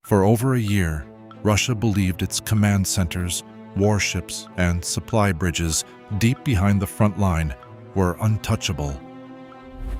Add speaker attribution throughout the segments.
Speaker 1: For over a year, Russia believed its command centers, warships, and supply bridges deep behind the front line were untouchable.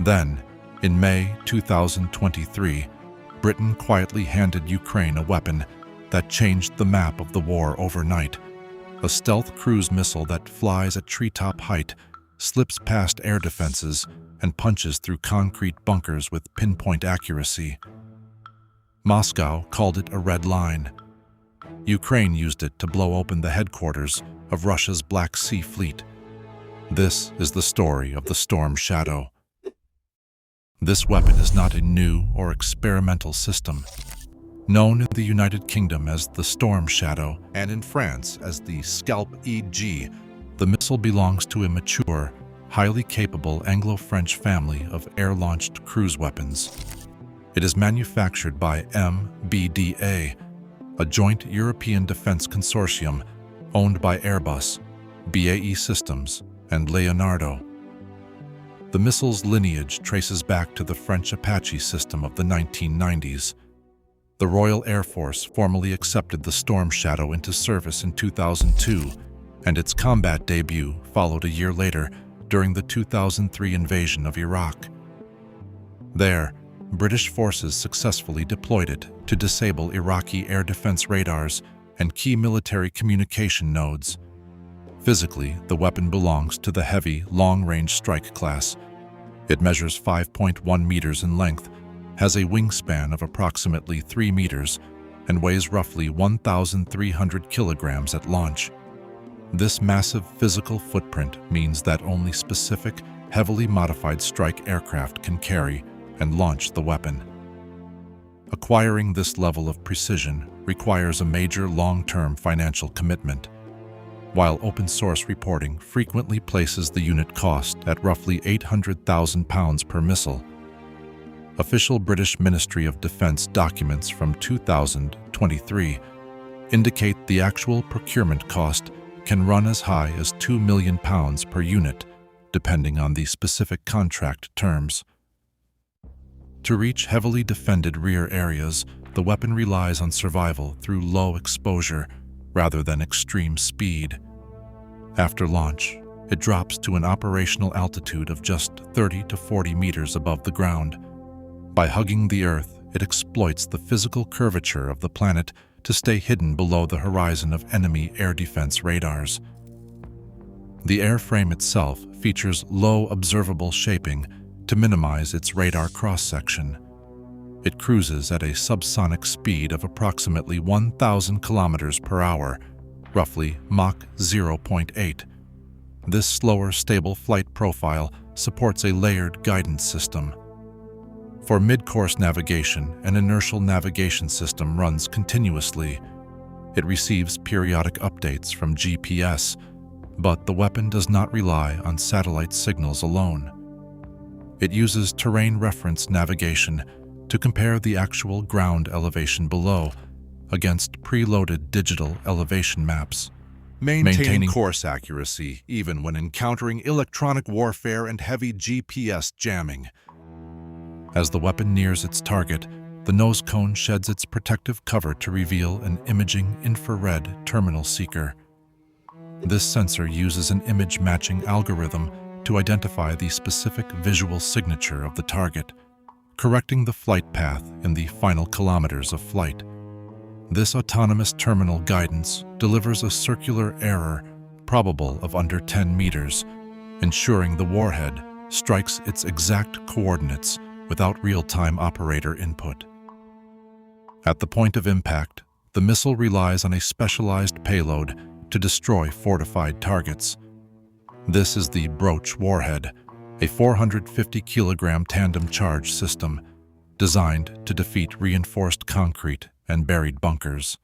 Speaker 1: Then, in May 2023, Britain quietly handed Ukraine a weapon that changed the map of the war overnight. A stealth cruise missile that flies at treetop height, slips past air defenses, and punches through concrete bunkers with pinpoint accuracy. Moscow called it a red line. Ukraine used it to blow open the headquarters of Russia's Black Sea Fleet. This is the story of the Storm Shadow. This weapon is not a new or experimental system. Known in the United Kingdom as the Storm Shadow and in France as the Scalp EG, the missile belongs to a mature, highly capable Anglo-French family of air-launched cruise weapons. It is manufactured by MBDA, a joint European defense consortium owned by Airbus, BAE Systems, and Leonardo. The missile's lineage traces back to the French Apache system of the 1990s. The Royal Air Force formally accepted the Storm Shadow into service in 2002, and its combat debut followed a year later during the 2003 invasion of Iraq. There, British forces successfully deployed it to disable Iraqi air defense radars and key military communication nodes. Physically, the weapon belongs to the heavy, long-range strike class. It measures 5.1 meters in length, has a wingspan of approximately 3 meters, and weighs roughly 1,300 kilograms at launch. This massive physical footprint means that only specific, heavily modified strike aircraft can carry and launch the weapon. Acquiring this level of precision requires a major long-term financial commitment. While open-source reporting frequently places the unit cost at roughly £800,000 per missile, official British Ministry of Defence documents from 2023 indicate the actual procurement cost can run as high as £2 million per unit, depending on the specific contract terms. To reach heavily defended rear areas, the weapon relies on survival through low exposure rather than extreme speed. After launch, it drops to an operational altitude of just 30 to 40 meters above the ground. By hugging the Earth, it exploits the physical curvature of the planet to stay hidden below the horizon of enemy air defense radars. The airframe itself features low observable shaping to minimize its radar cross-section. It cruises at a subsonic speed of approximately 1,000 kilometers per hour, roughly Mach 0.8. This slower, stable flight profile supports a layered guidance system. For mid-course navigation, an inertial navigation system runs continuously. It receives periodic updates from GPS, but the weapon does not rely on satellite signals alone. It uses terrain reference navigation to compare the actual ground elevation below against preloaded digital elevation maps, maintaining course accuracy even when encountering electronic warfare and heavy GPS jamming. As the weapon nears its target, the nose cone sheds its protective cover to reveal an imaging infrared terminal seeker. This sensor uses an image-matching algorithm to identify the specific visual signature of the target, correcting the flight path in the final kilometers of flight. This autonomous terminal guidance delivers a circular error probable of under 10 meters, ensuring the warhead strikes its exact coordinates without real-time operator input. At the point of impact, the missile relies on a specialized payload to destroy fortified targets. This is the Broach warhead, a 450-kilogram tandem charge system designed to defeat reinforced concrete and buried bunkers.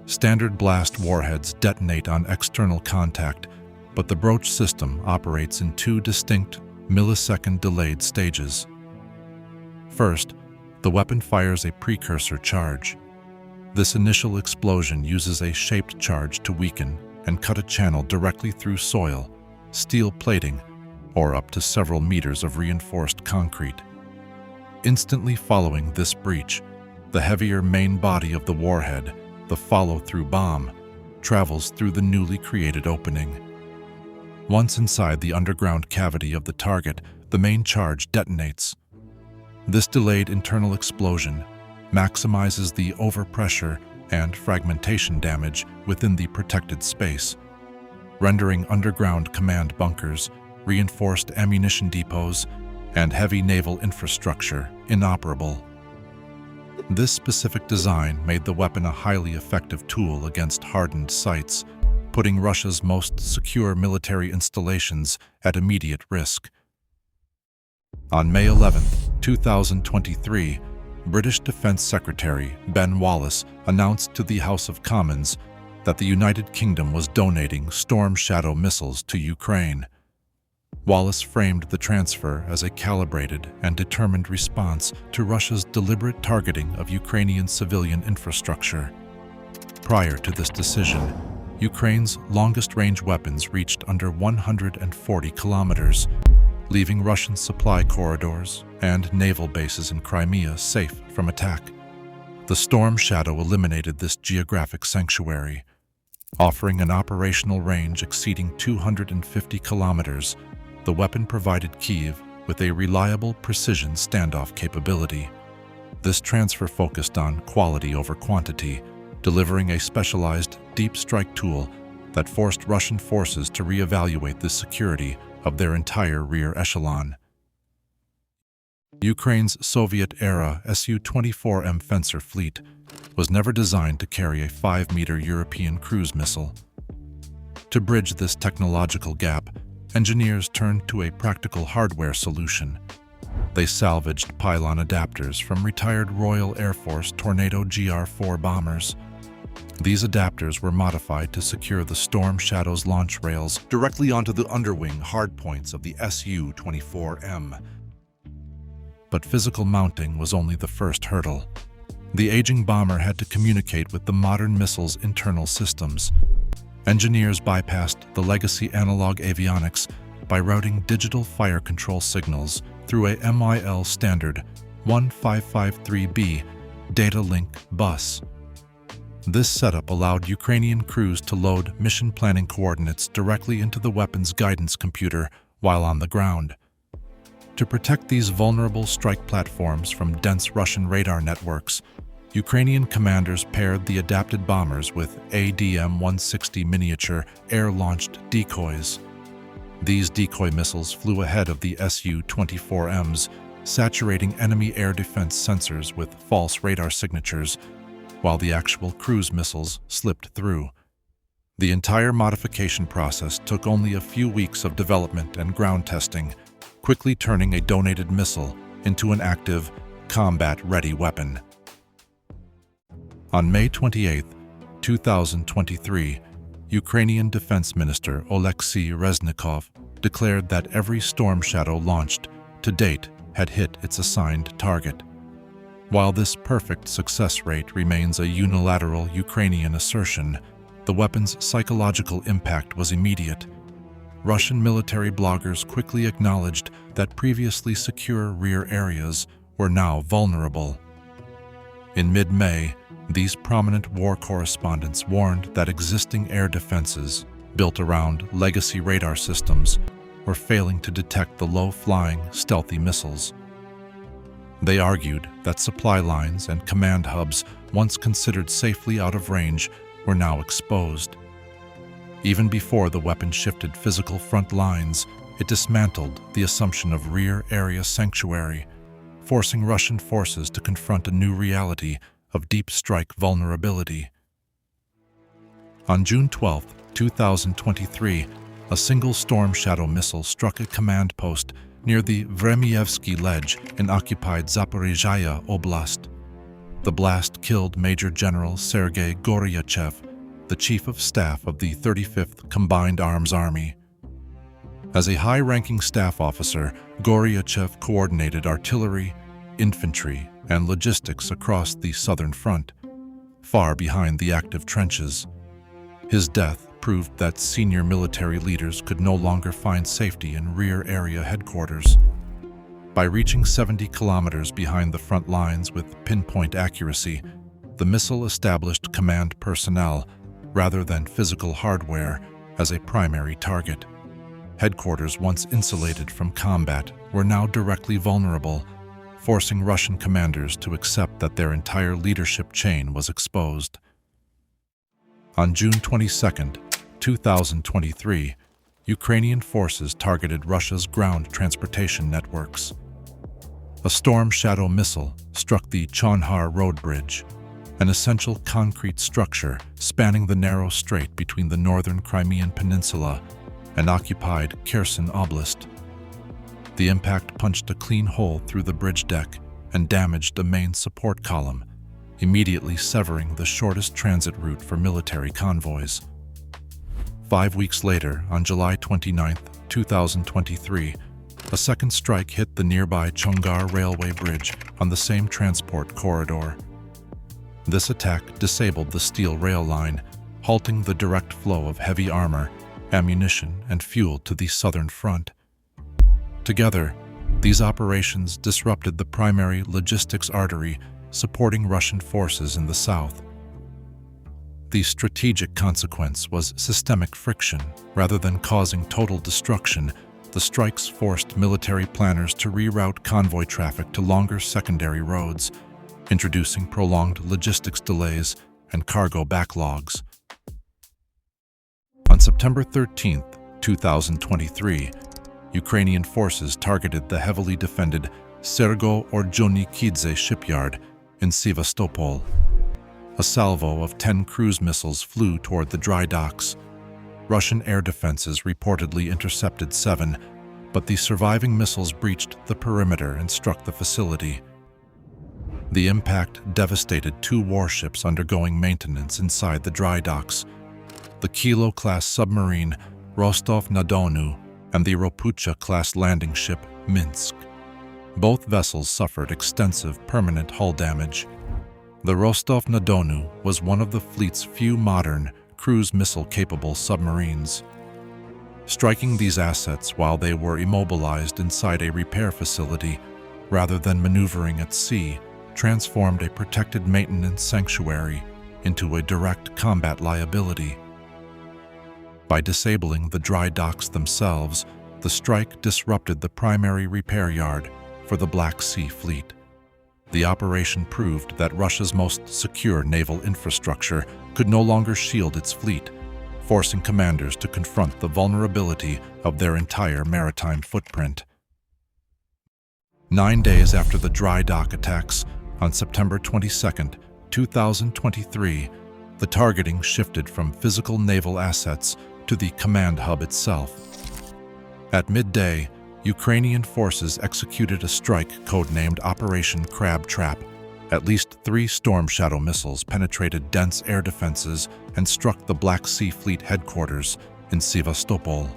Speaker 1: Standard blast warheads detonate on external contact, but the Broach system operates in two distinct millisecond delayed stages. First, the weapon fires a precursor charge. This initial explosion uses a shaped charge to weaken and cut a channel directly through soil, steel plating, or up to several meters of reinforced concrete. Instantly following this breach, The heavier main body of the warhead, the follow-through bomb, travels through the newly created opening. Once inside the underground cavity of the target, the main charge detonates. This delayed internal explosion maximizes the overpressure and fragmentation damage within the protected space, rendering underground command bunkers, reinforced ammunition depots, and heavy naval infrastructure inoperable. This specific design made the weapon a highly effective tool against hardened sites, putting Russia's most secure military installations at immediate risk. On May 11, 2023, British Defense Secretary Ben Wallace announced to the House of Commons that the United Kingdom was donating Storm Shadow missiles to Ukraine. Wallace framed the transfer as a calibrated and determined response to Russia's deliberate targeting of Ukrainian civilian infrastructure. Prior to this decision, Ukraine's longest-range weapons reached under 140 kilometers, leaving Russian supply corridors and naval bases in Crimea safe from attack. The Storm Shadow eliminated this geographic sanctuary, offering an operational range exceeding 250 kilometers. The weapon provided Kyiv with a reliable precision standoff capability. This transfer focused on quality over quantity, delivering a specialized deep strike tool that forced Russian forces to reevaluate the security of their entire rear echelon. Ukraine's Soviet-era Su-24M Fencer fleet was never designed to carry a 5-meter European cruise missile. To bridge this technological gap, engineers turned to a practical hardware solution. They salvaged pylon adapters from retired Royal Air Force Tornado GR-4 bombers. These adapters were modified to secure the Storm Shadow's launch rails directly onto the underwing hardpoints of the Su-24M. But physical mounting was only the first hurdle. The aging bomber had to communicate with the modern missile's internal systems. Engineers bypassed the legacy analog avionics by routing digital fire control signals through a MIL standard 1553B data link bus. This setup allowed Ukrainian crews to load mission planning coordinates directly into the weapon's guidance computer while on the ground. To protect these vulnerable strike platforms from dense Russian radar networks, Ukrainian commanders paired the adapted bombers with ADM-160 miniature air-launched decoys. These decoy missiles flew ahead of the Su-24Ms, saturating enemy air defense sensors with false radar signatures, while the actual cruise missiles slipped through. The entire modification process took only a few weeks of development and ground testing, quickly turning a donated missile into an active, combat-ready weapon. On May 28, 2023, Ukrainian Defense Minister Oleksiy Reznikov declared that every Storm Shadow launched to date had hit its assigned target. While this perfect success rate remains a unilateral Ukrainian assertion, the weapon's psychological impact was immediate. Russian military bloggers quickly acknowledged that previously secure rear areas were now vulnerable. In mid-May, these prominent war correspondents warned that existing air defenses, built around legacy radar systems, were failing to detect the low-flying, stealthy missiles. They argued that supply lines and command hubs, once considered safely out of range, were now exposed. Even before the weapon shifted physical front lines, it dismantled the assumption of rear area sanctuary, forcing Russian forces to confront a new reality of deep strike vulnerability. On June 12, 2023, a single Storm Shadow missile struck a command post near the Vremyevsky Ledge in occupied Zaporizhzhia Oblast. The blast killed Major General Sergei Goryachev, the Chief of Staff of the 35th Combined Arms Army. As a high-ranking staff officer, Goryachev coordinated artillery, infantry, and logistics across the southern front, far behind the active trenches. His death proved that senior military leaders could no longer find safety in rear area headquarters. By reaching 70 kilometers behind the front lines with pinpoint accuracy, the missile established command personnel, rather than physical hardware, as a primary target. Headquarters, once insulated from combat, were now directly vulnerable, forcing Russian commanders to accept that their entire leadership chain was exposed. On June 22, 2023, Ukrainian forces targeted Russia's ground transportation networks. A Storm Shadow missile struck the Chonhar road bridge, an essential concrete structure spanning the narrow strait between the northern Crimean Peninsula and occupied Kherson Oblast. The impact punched a clean hole through the bridge deck and damaged a main support column, immediately severing the shortest transit route for military convoys. 5 weeks later, on July 29, 2023, a second strike hit the nearby Chongar railway bridge on the same transport corridor. This attack disabled the steel rail line, halting the direct flow of heavy armor, ammunition, and fuel to the southern front. Together, these operations disrupted the primary logistics artery supporting Russian forces in the south. The strategic consequence was systemic friction. Rather than causing total destruction, the strikes forced military planners to reroute convoy traffic to longer secondary roads, introducing prolonged logistics delays and cargo backlogs. On September 13, 2023, Ukrainian forces targeted the heavily defended Sergo-Ordzhonikidze shipyard in Sevastopol. A salvo of 10 cruise missiles flew toward the dry docks. Russian air defenses reportedly intercepted 7, but the surviving missiles breached the perimeter and struck the facility. The impact devastated 2 warships undergoing maintenance inside the dry docks: the Kilo-class submarine Rostov-na-Donu and the Ropucha-class landing ship Minsk. Both vessels suffered extensive permanent hull damage. The Rostov-na-Donu was one of the fleet's few modern, cruise missile-capable submarines. Striking these assets while they were immobilized inside a repair facility, rather than maneuvering at sea, transformed a protected maintenance sanctuary into a direct combat liability. By disabling the dry docks themselves, the strike disrupted the primary repair yard for the Black Sea Fleet. The operation proved that Russia's most secure naval infrastructure could no longer shield its fleet, forcing commanders to confront the vulnerability of their entire maritime footprint. 9 days after the dry dock attacks, on September 22, 2023, the targeting shifted from physical naval assets to the command hub itself. At midday, Ukrainian forces executed a strike codenamed Operation Crab Trap. At least 3 Storm Shadow missiles penetrated dense air defenses and struck the Black Sea Fleet headquarters in Sevastopol.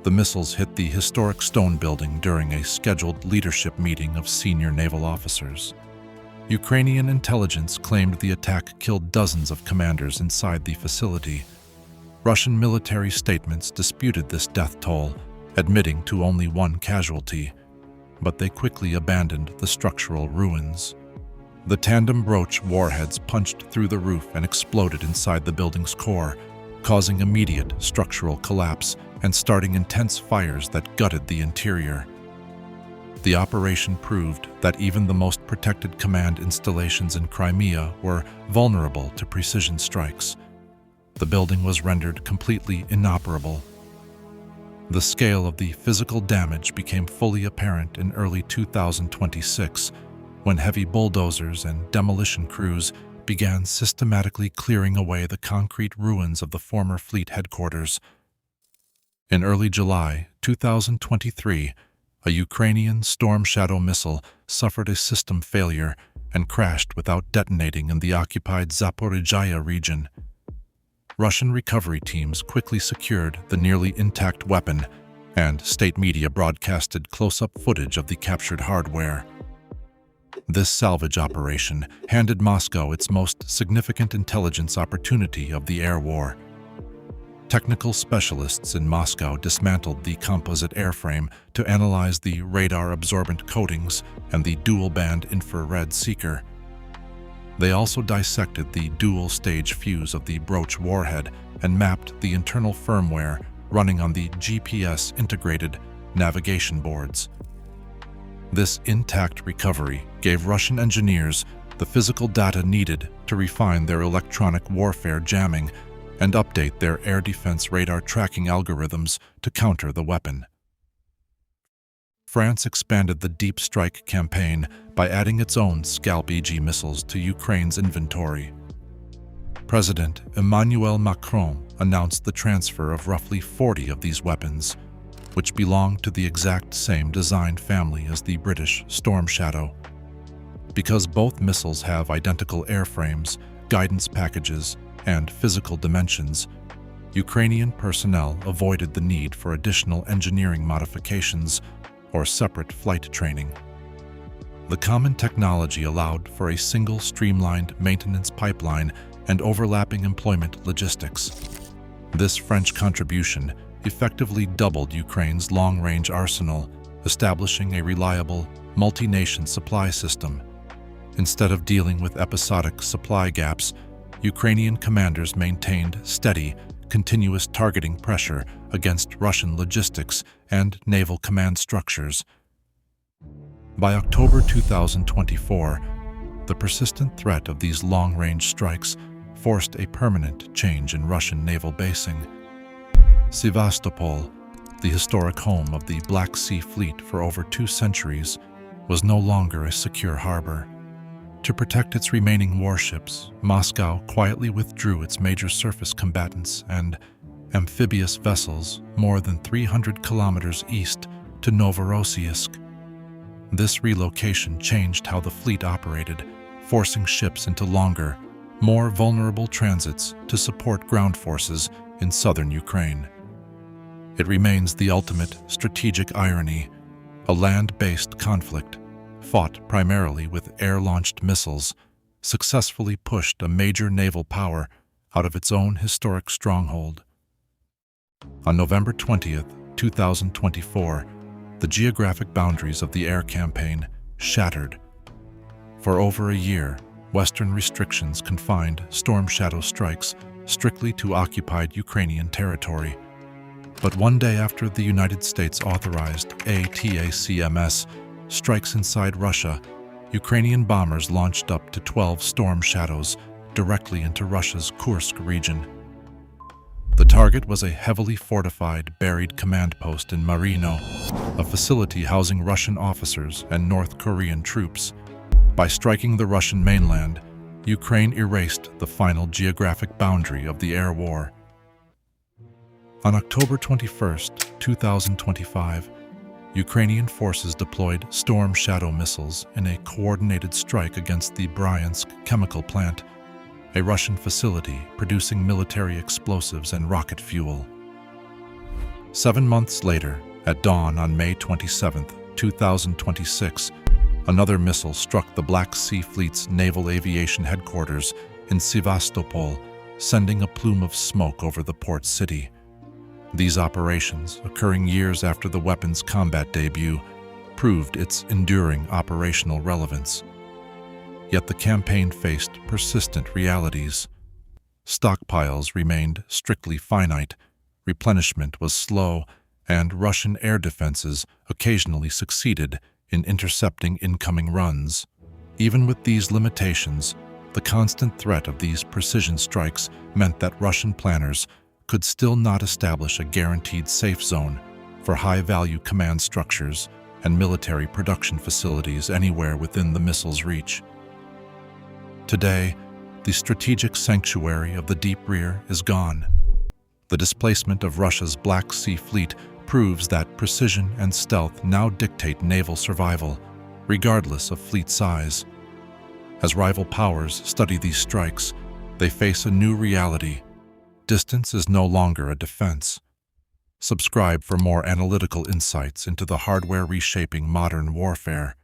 Speaker 1: The missiles hit the historic stone building during a scheduled leadership meeting of senior naval officers. Ukrainian intelligence claimed the attack killed dozens of commanders inside the facility. Russian military statements disputed this death toll, admitting to only 1 casualty, but they quickly abandoned the structural ruins. The tandem broach warheads punched through the roof and exploded inside the building's core, causing immediate structural collapse and starting intense fires that gutted the interior. The operation proved that even the most protected command installations in Crimea were vulnerable to precision strikes. The building was rendered completely inoperable. The scale of the physical damage became fully apparent in early 2026, when heavy bulldozers and demolition crews began systematically clearing away the concrete ruins of the former fleet headquarters. In early July 2023, a Ukrainian Storm Shadow missile suffered a system failure and crashed without detonating in the occupied Zaporizhzhia region. Russian recovery teams quickly secured the nearly intact weapon, and state media broadcasted close-up footage of the captured hardware. This salvage operation handed Moscow its most significant intelligence opportunity of the air war. Technical specialists in Moscow dismantled the composite airframe to analyze the radar-absorbent coatings and the dual-band infrared seeker. They also dissected the dual-stage fuse of the Broach warhead and mapped the internal firmware running on the GPS-integrated navigation boards. This intact recovery gave Russian engineers the physical data needed to refine their electronic warfare jamming and update their air defense radar tracking algorithms to counter the weapon. France expanded the Deep Strike campaign by adding its own Scalp EG missiles to Ukraine's inventory. President Emmanuel Macron announced the transfer of roughly 40 of these weapons, which belong to the exact same design family as the British Storm Shadow. Because both missiles have identical airframes, guidance packages, and physical dimensions, Ukrainian personnel avoided the need for additional engineering modifications or separate flight training. The common technology allowed for a single streamlined maintenance pipeline and overlapping employment logistics. This French contribution effectively doubled Ukraine's long-range arsenal, establishing a reliable, multi-nation supply system. Instead of dealing with episodic supply gaps, Ukrainian commanders maintained steady, continuous targeting pressure against Russian logistics and naval command structures. By October 2024, the persistent threat of these long-range strikes forced a permanent change in Russian naval basing. Sevastopol, the historic home of the Black Sea Fleet for over 2 centuries, was no longer a secure harbor. To protect its remaining warships, Moscow quietly withdrew its major surface combatants and amphibious vessels more than 300 kilometers east to Novorossiysk. This relocation changed how the fleet operated, forcing ships into longer, more vulnerable transits to support ground forces in southern Ukraine. It remains the ultimate strategic irony, a land-based conflict fought primarily with air-launched missiles, successfully pushed a major naval power out of its own historic stronghold. On November 20, 2024, the geographic boundaries of the air campaign shattered. For over a year, Western restrictions confined Storm Shadow strikes strictly to occupied Ukrainian territory. But one day after the United States authorized ATACMS strikes inside Russia, Ukrainian bombers launched up to 12 Storm Shadows directly into Russia's Kursk region. The target was a heavily fortified, buried command post in Marino, a facility housing Russian officers and North Korean troops. By striking the Russian mainland, Ukraine erased the final geographic boundary of the air war. On October 21, 2025, Ukrainian forces deployed Storm Shadow missiles in a coordinated strike against the Bryansk chemical plant, a Russian facility producing military explosives and rocket fuel. 7 months later, at dawn on May 27, 2026, another missile struck the Black Sea Fleet's naval aviation headquarters in Sevastopol, sending a plume of smoke over the port city. These operations, occurring years after the weapon's combat debut, proved its enduring operational relevance. Yet the campaign faced persistent realities. Stockpiles remained strictly finite, replenishment was slow, and Russian air defenses occasionally succeeded in intercepting incoming runs. Even with these limitations, the constant threat of these precision strikes meant that Russian planners could still not establish a guaranteed safe zone for high-value command structures and military production facilities anywhere within the missile's reach. Today, the strategic sanctuary of the deep rear is gone. The displacement of Russia's Black Sea Fleet proves that precision and stealth now dictate naval survival, regardless of fleet size. As rival powers study these strikes, they face a new reality. Distance is no longer a defense. Subscribe for more analytical insights into the hardware reshaping modern warfare.